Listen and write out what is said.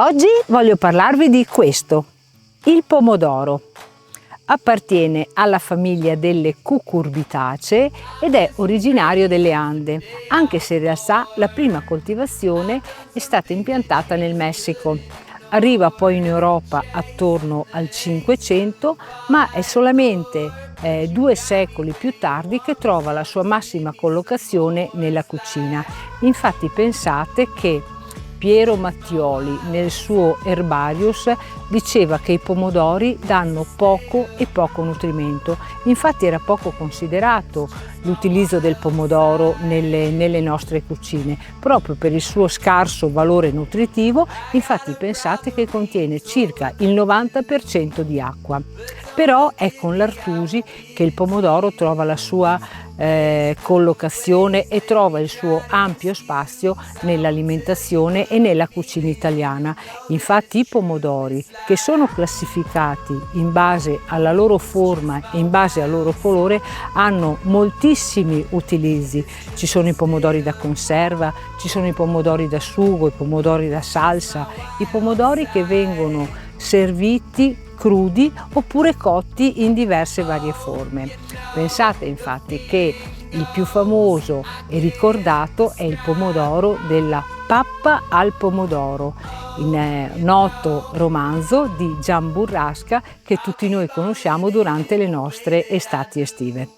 Oggi voglio parlarvi di questo, il pomodoro. Appartiene alla famiglia delle cucurbitacee ed è originario delle Ande, anche se in realtà la prima coltivazione è stata impiantata nel Messico. Arriva poi in Europa attorno al 500, ma è solamente 2 secoli più tardi che trova la sua massima collocazione nella cucina. Infatti pensate che Piero Mattioli nel suo Herbarius diceva che i pomodori danno poco e poco nutrimento. Infatti era poco considerato l'utilizzo del pomodoro nelle nostre cucine, proprio per il suo scarso valore nutritivo. Infatti pensate che contiene circa il 90% di acqua. Però è con l'Artusi che il pomodoro trova la sua collocazione e trova il suo ampio spazio nell'alimentazione e nella cucina italiana. Infatti i pomodori, che sono classificati in base alla loro forma e in base al loro colore, hanno moltissimi utilizzi. Ci sono i pomodori da conserva, ci sono i pomodori da sugo, i pomodori da salsa, i pomodori che vengono serviti crudi oppure cotti in diverse varie forme. Pensate infatti che il più famoso e ricordato è il pomodoro della pappa al pomodoro, il noto romanzo di Gian Burrasca che tutti noi conosciamo durante le nostre estati estive.